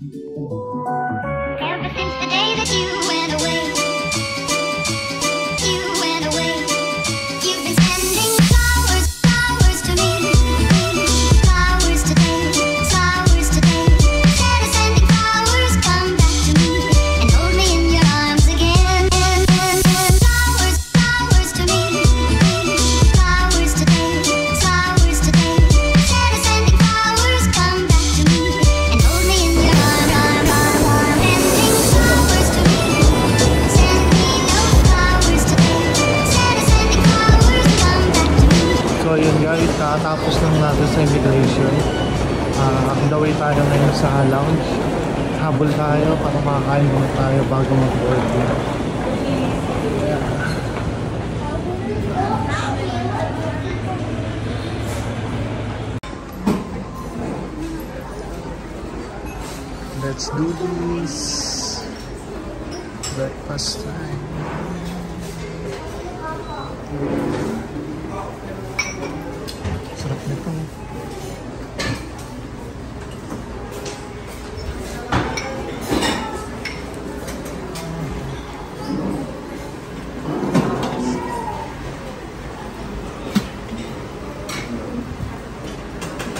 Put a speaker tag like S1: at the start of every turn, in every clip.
S1: Ever since the day that you went away, you've been sending flowers, flowers to me, flowers today, flowers today. Instead of sending flowers, come back to me and hold me in your arms again. Flowers, flowers to me, flowers today, flowers today. Instead of sending flowers, come back to me and hold me in your arms. Sending flowers to me, send me those flowers today. Instead of sending flowers, come back to me.
S2: So ayun guys, kakatapos lang natin sa immigration. On the way tayo ngayon sa lounge. Habol tayo para makakain muna tayo bago mag-board. Let's do this. Breakfast time. Sarap nito.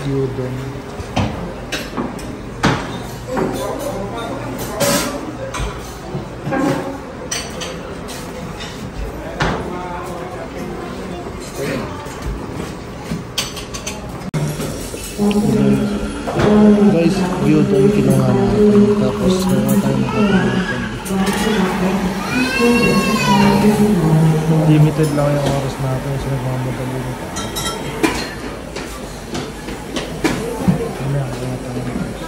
S2: Gyudon. Guys, gyudon kinuha natin. Tapos naman tayo nakapulutan. Limited lang yung oras natin kasi nagmamadali na tayo. Mamaya kaya tayo na guys.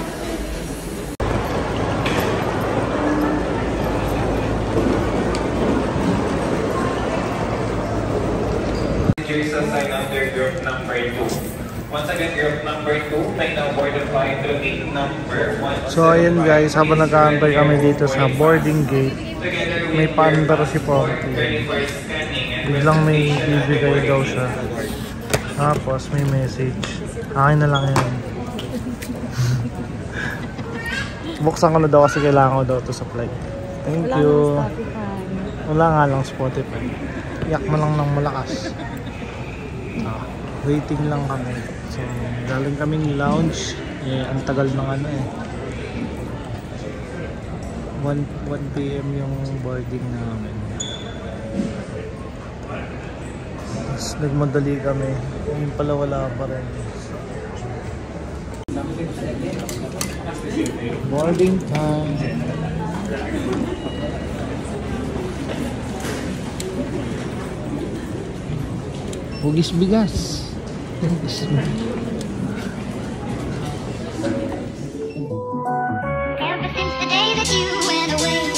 S3: Sign under group number 2. Once again, group number 2, may now board of flight to gate number 1.
S2: So ayun guys, habang nag-aantay kami dito sa boarding gate, may paandar si Porky. Biglang may bibigay daw siya. Tapos may message. Akin na lang yan. Buksan ko na daw kasi kailangan ko daw to sa flight. Thank you. Wala nga lang Spotify. Iyak mo lang ng malakas. Waiting lang kami. So, galing kaming lounge. Ang tagal ng ano eh. 1 PM yung boarding namin. Tapos nagmadali kami. Yung pala wala pa rin. Boarding time. Hugis bigas. Hugis bigas.
S1: Ever since the day that you went away,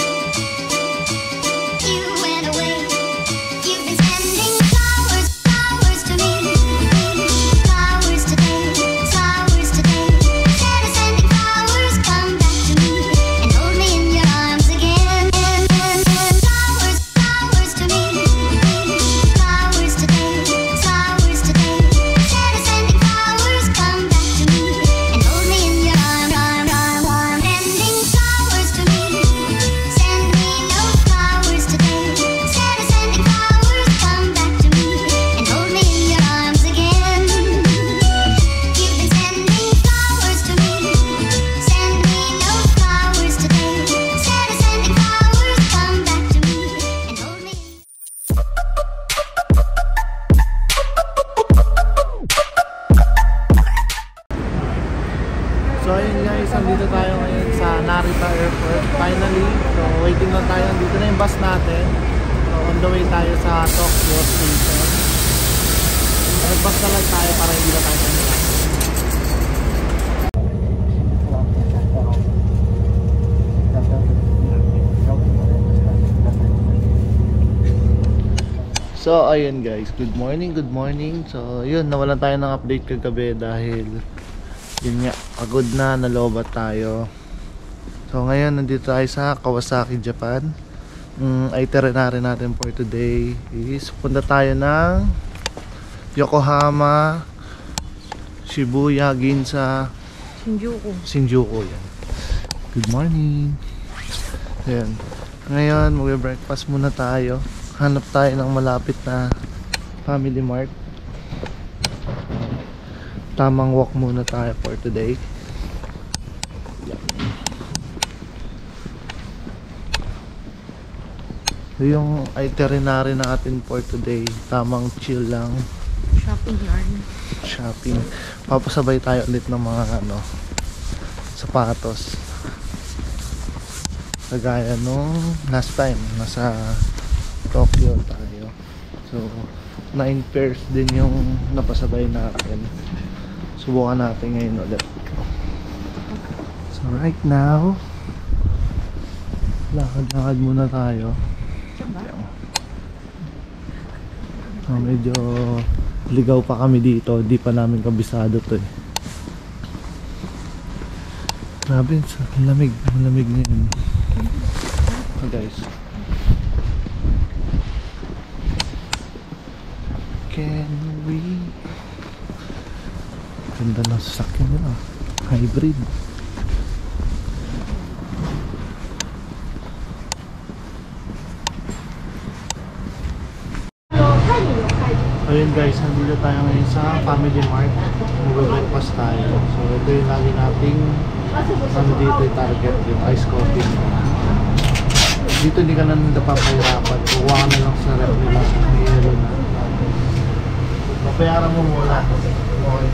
S1: you've been sending flowers, flowers to me, flowers today, flowers today. Instead of sending flowers, come back to me and hold me in your arms again. Flowers, flowers to me, flowers today, flowers today. Instead of sending flowers, come back to me and hold me in your arms. Sending flowers to me, send me those flowers today. Instead of sending flowers, come back to me and hold me in your arms again. You've been sending flowers to me, send me those flowers today. Instead of sending flowers, come back to me and hold me.
S2: So ayun guys, nandito tayo ngayon sa Narita Airport. Finally, so waiting lang tayo. Dito na yung bus natin. So on the way tayo sa Tokyo Station. Nag-bus na lang tayo para hindi na tayo kanila. So ayun guys, good morning, good morning. So yun, nawalan tayo ng update kagabi dahil yun nga, pagod na, nalobat tayo. So ngayon nandito tayo sa Kawasaki, Japan. Itinerary natin for today is punta tayo ng Yokohama, Shibuya, Ginza, Shinjuku yan. Good morning. Ayan. Ngayon, mag-breakfast muna tayo. Hanap tayo ng malapit na Family Mart. Tamang walk muna tayo for today. Yan. So, yung itinerary natin for today, tamang chill lang.
S4: Shopping yarn.
S2: Shopping. Papasabay tayo ulit ng mga sapatos. Kagaya nung last time, nasa Tokyo tayo. So, 9 pairs din yung napasabay natin. Subukan natin ngayon ulit. So, right now, lakad-lakad muna tayo. So, medyo ligaw pa kami dito. Di pa namin kabisado to eh. Grabe, lamig. Malamig ngayon. So guys, can we... Ganda ng sasakyan nila. Hybrid. Ayun guys, nandito tayo ngayon sa Family Mart. Mag-breakfast tayo. So ito yung lagi nating dito yung target, yung ice coffee. Dito hindi ka na napapahirapan. Kuha ka na lang sa rep nila sa mayroon na. Papayaran mo muna. Okay.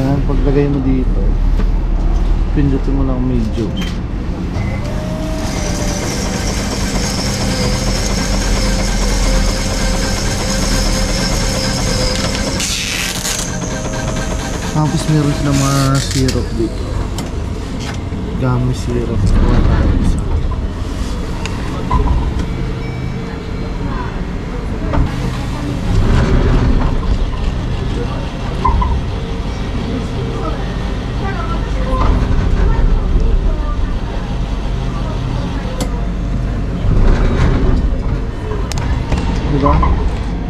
S2: Yan, paglagay mo dito, pindutin mo lang medyo. Tapos meron sila mga syrup dito. Gummy syrup. Diba?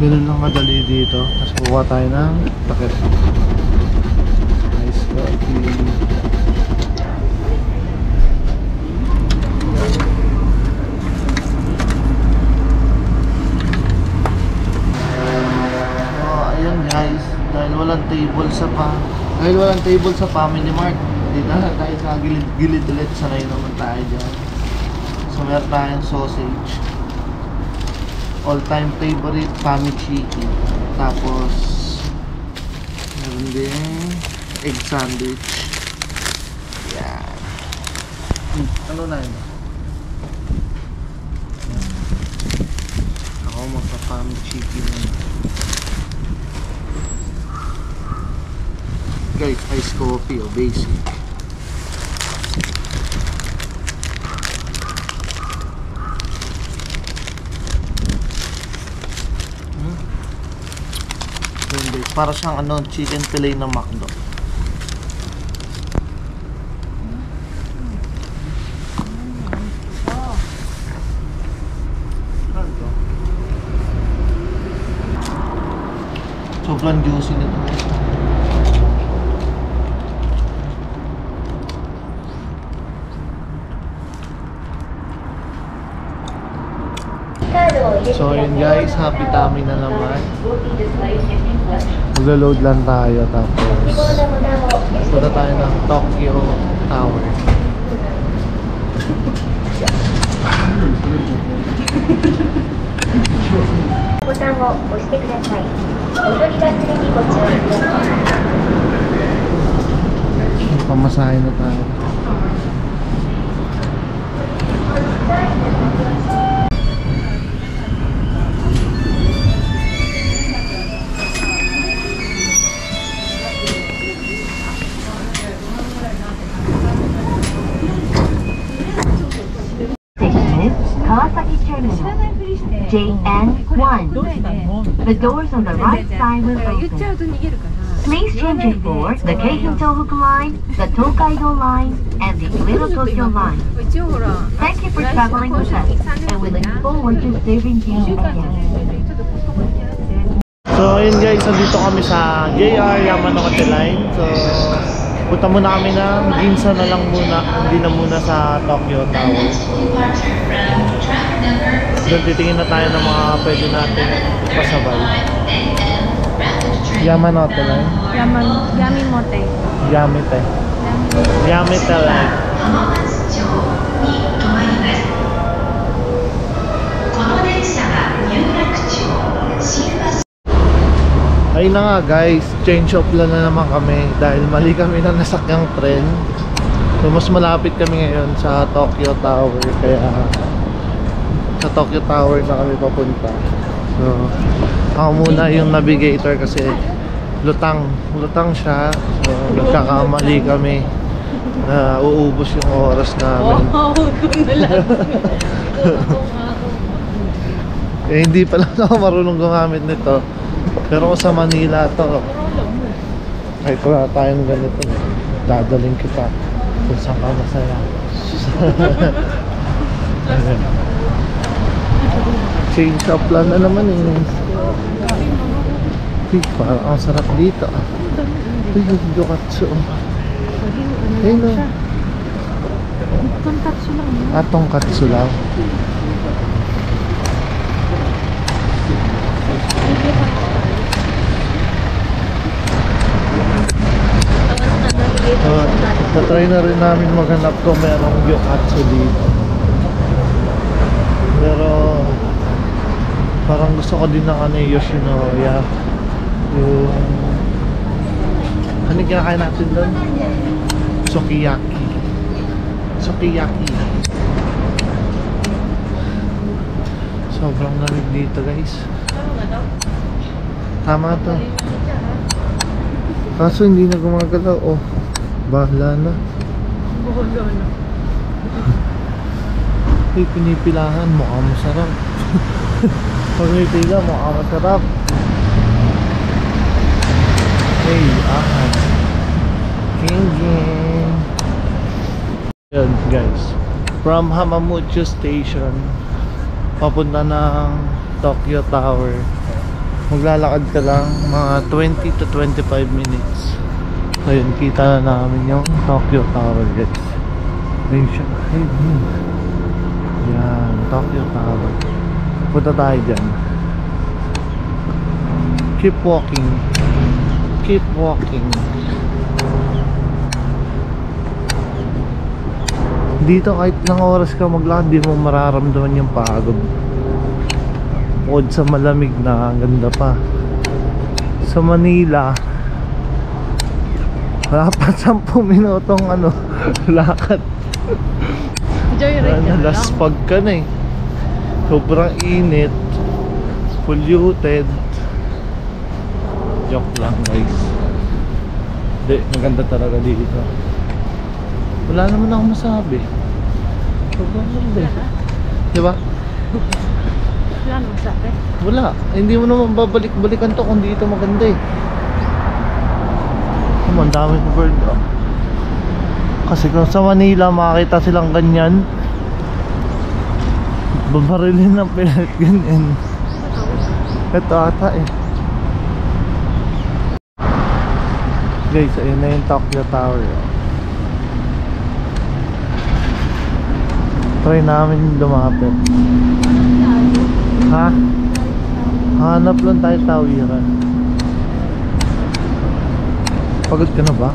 S2: Ganun lang kadali dito. Tapos kukuha tayo ng takip. Ice coffee. Ayan guys, dahil walang table sa Family Mart, dito na tayo sa gilid ulit. Sanay naman tayo dyan. So meron tayong sausage, all time favorite Fami Chicken. Tapos meron din egg sandwich. Yan. Ano na yun? Ako magpa-Fami Chicken na. Guys, ice coffee o basic. Para siyang chicken fillet na McDo. Sobrang juicy nito. So yun guys, happy tummy na naman. Maglo-load lang tayo, tapos punta tayo ng Tokyo Tower. Pamasahe na tayo.
S5: Kawasaki Terminal, JN1. The doors on the right side will open. Please change it for the Keihun Tohoku Line, the Tokaido Line, and the Little Tokyo Line. Thank you for traveling with us, and we look forward to serving you again.
S2: So So ayun guys, nandito kami sa JR Yamanote Line. So punta muna kami ng Ginza na lang muna, hindi na muna sa Tokyo Tower. Doon titingin na tayo ng mga pwede natin pasabay. Yamanote Line.
S4: Yamimote.
S2: Yamete. Yamete Line. Ayun na nga guys, change of plan na naman kami dahil mali kami ng nasakyang tren. So mas malapit kami ngayon sa Tokyo Tower, kaya sa Tokyo Tower na kami papunta. So ako muna yung navigator kasi lutang siya. So nagkakamali kami na uubos yung oras namin.
S4: Wow, doon na lang.
S2: Eh hindi pala ako marunong gumamit nito. Pero kung sa Manila to, kahit wala tayong ganito, dadaling kita kung saan ka masaya. Change of plan na naman eh. Uy, parang ang sarap dito. Uy, yung Dokatsu. Ayun o.
S4: Tonkatsu lang yun.
S2: Tongkatsu lang. Tatry na rin namin maghanap kung merong gyokatsu dito. Pero parang gusto ko din ng ano, Yoshinoya. Yung ano yung kinakain natin doon? Sukiyaki. Sukiyaki. Sobrang lamig dito guys. Tama to. Kaso hindi na gumagalaw. Oh, bahala na.
S4: Buholo na.
S2: Ay, pinipilahan. Mukhang masarap. Pag pinipila, mukhang masarap. Hey, ahas. King. Yan guys. From Hamamucho Station, papunta ng Tokyo Tower. Maglalakad ka lang mga 20 to 25 minutes. Ayun, kita na namin yung Tokyo Tower guys. Ayun siya. Ayun. Yan, Tokyo Tower. Punta tayo dyan. Keep walking. Keep walking. Dito kahit ilang oras ka maglakad, di mo mararamdaman yung pagod. Bukod sa malamig na, ang ganda pa. Sa Manila, wala pa 10 minutong ano, lakad.
S4: Joyride ka na lang.
S2: Nalaspag ka na eh. Sobrang init, polluted. Joke lang guys. Hindi, maganda talaga dito. Wala naman ako masabi. Sobrang ganda eh. Diba?
S4: Wala naman sabi.
S2: Wala. Hindi mo naman babalik-balikan to kung dito maganda eh. Ang dami ng bird oh. Kasi kung sa Manila makakita silang ganyan, babarilin ng pilit ganyan. Ito ata eh. Guys, ayun na yung Tokyo Tower oh. Try namin lumapit. Ha? Hanap lang tayo tawiran. Pagod ka na ba?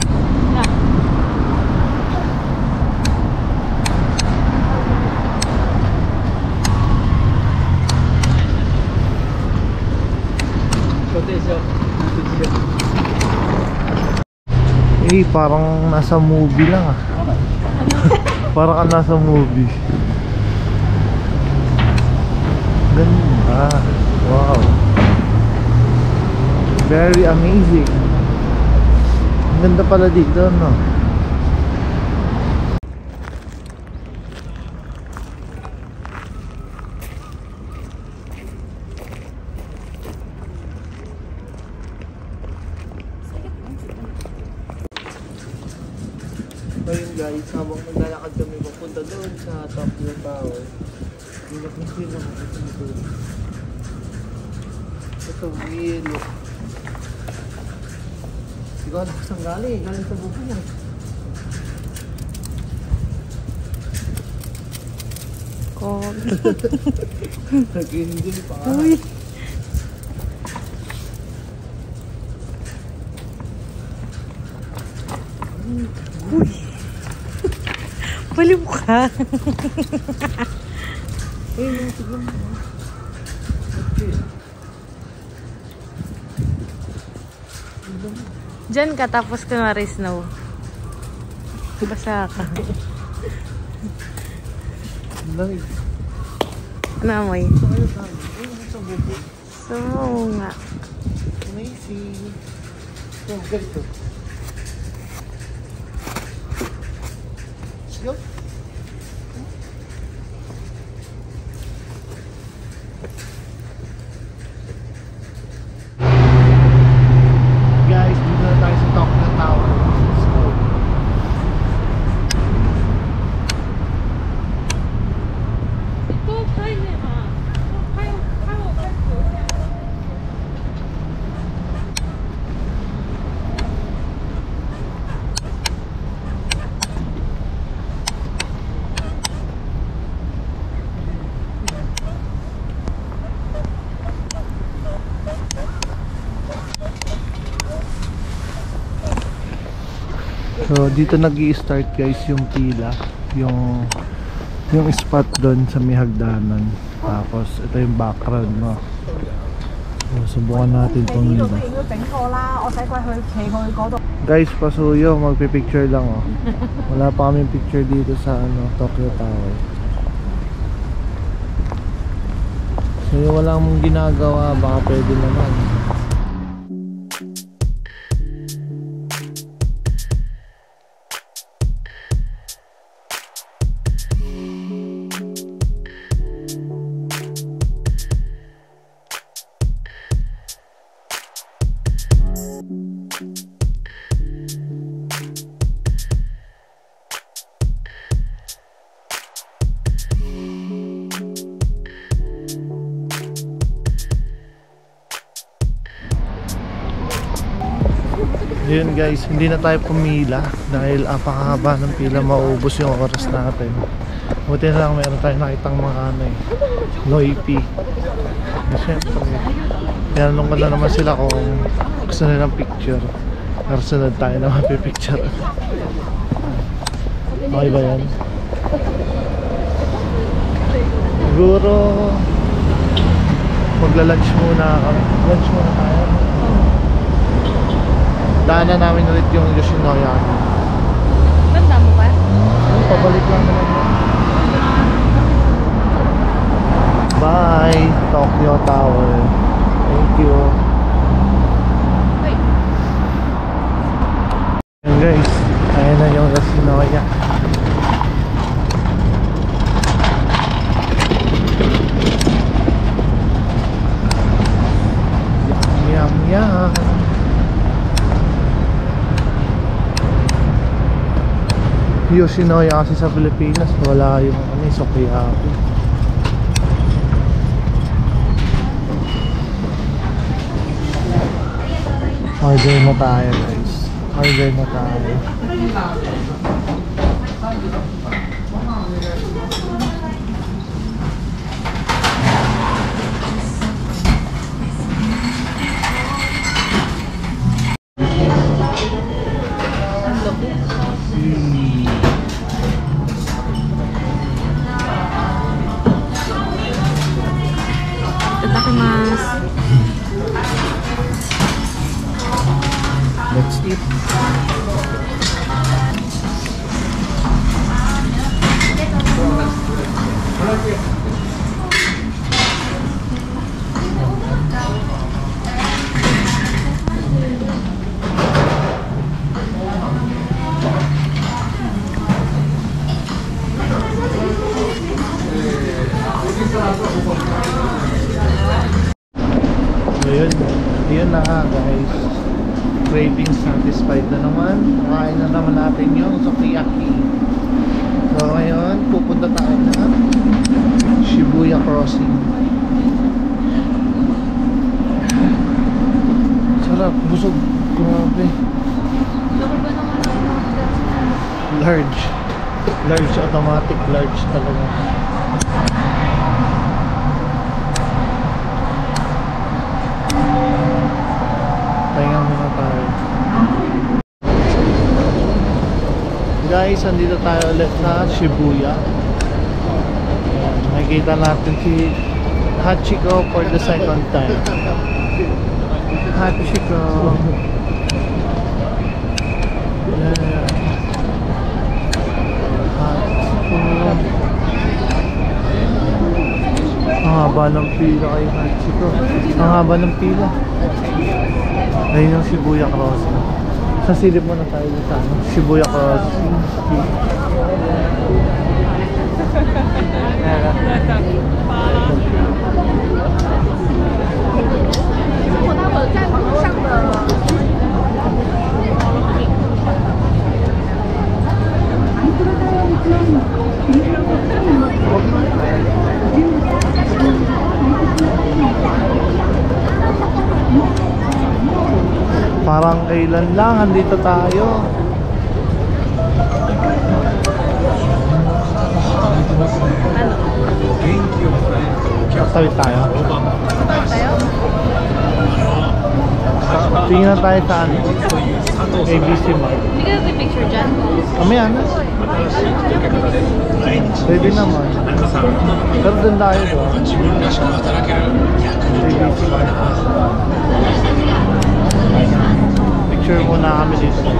S2: Eh, parang nasa movie lang ah. Parang ka nasa movie. Ganda. Wow. Very amazing. Ang ganda pala dito, no? Ayun guys, habang maglalakad kami papunta doon sa Tokyo Tower, hindi na kung sino makikita doon. Ito, yelo. Ikaw na saan galing? Galing sa buko niya. Nag-enjoy pa nga.
S4: Uy. Uy. Baliw ka. Diyan ka tapos kunwari snow. Basa ka.
S2: Lamig.
S4: Namoy.
S2: Sa buko.
S4: So nga.
S2: Amazing. So, ganito. Let's go. Guys, dito na tayo sa Tokyo Tower. Let's go. So dito nag-i-start guys yung pila, yung spot doon sa may hagdanan. Tapos ito yung background, no. So, subukan natin itong nila. Guys, pasuyo, magpi-picture lang oh. Wala pa kaming picture dito sa Tokyo Tower. So yung wala mong ginagawa, baka pwede naman. Yun guys, hindi na tayo pumila dahil apakahaba ng pila, mauubos yung oras natin. Buti na lang meron tayo nakitang mga Loipi. Siyempre, tinanong ko na naman sila kung gusto nilang picture. Pero sunod tayo na mapipicture. Okay ba yan? Siguro magla-lunch muna kami. Lunch muna tayo. Daanan namin ulit yung Yoshinoya.
S4: Ganda mo ba?
S2: Pabalik lang naman yun. Bye! Tokyo Tower. Thank you.
S4: Wait.
S2: Ayan guys, ayan na yung Yoshinoya. Yum yum. Yoshinoya kasi sa Pilipinas wala yung Sukiyaki. Order na tayo guys. Order na tayo. Let's eat. Yun na nga guys, craving satisfied na naman. Kain na naman natin yung sukiyaki. So ngayon pupunta tayo na Shibuya Crossing. Sarap, busog, grabe. large. Large, automatic large talaga. Pahinga muna tayo. Guys, andito tayo ulit sa Shibuya. Nakikita natin si Hachiko for the second time. Hachiko. Yeah. Hachiko. Ang haba ng pila kay Hachiko. Ang haba ng pila. Ayun yung Shibuya Crossing. Sa silip mo na tayo sa Shibuya Crossing. Parang kailan lang andito tayo. Tawid tayo. Tingin na tayo sa ano? ABC Mart.
S4: Hindi ka nag-picture dyan?
S2: Mamaya na. Pwede naman. Pero dun tayo doon. ABC Mart. Picture muna kami dito.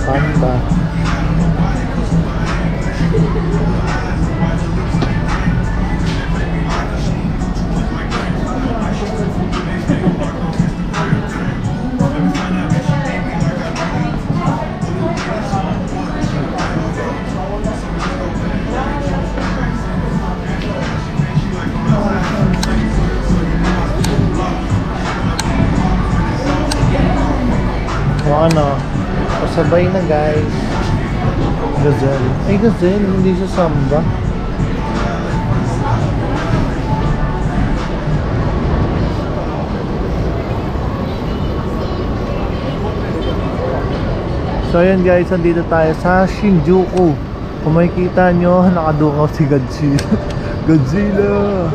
S2: Panda. O ano, pasabay na guys. Gazelle. Ay gazelle, hindi siya samba. So ayan guys, andito tayo sa Shinjuku. Kung makikita nyo, nakadungaw si Godzilla. Godzilla!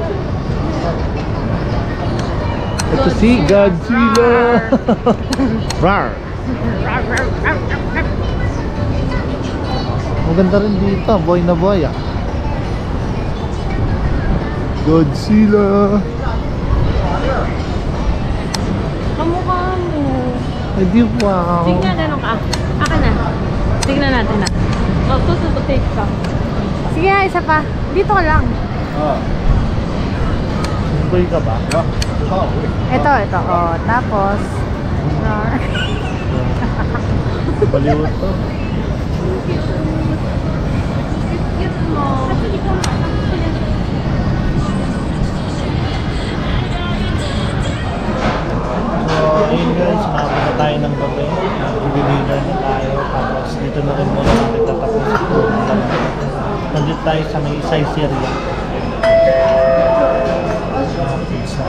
S2: Ito si Godzilla! Rar! Maganda rin dito, boy na boy ah. Godzilla!
S4: Kamukha mo.
S2: Ay di wow!
S4: Tingnan na nung Aka na. Tingnan natin na. Oh, susunod take ka. Sige nga, isa pa. Dito ka lang.
S2: Boy ka ba?
S4: Ito. Oh, tapos.
S2: Baliwot to. So, ayun guys, makapit na tayo ng gabi. Mag-dinner na tayo. Tapos dito na rin muna natin tatapusin po. Nandito tayo sa may Isay Syria. Pizza.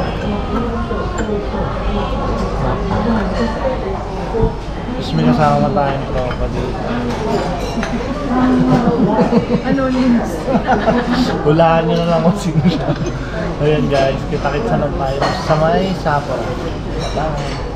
S2: Tapos may kasama tayong tropa dito.
S4: Anonymous.
S2: Hulaan nyo na lang kung sino siya. Ayan guys, kita-kitsa lang tayo sa may Sapporo. Bye!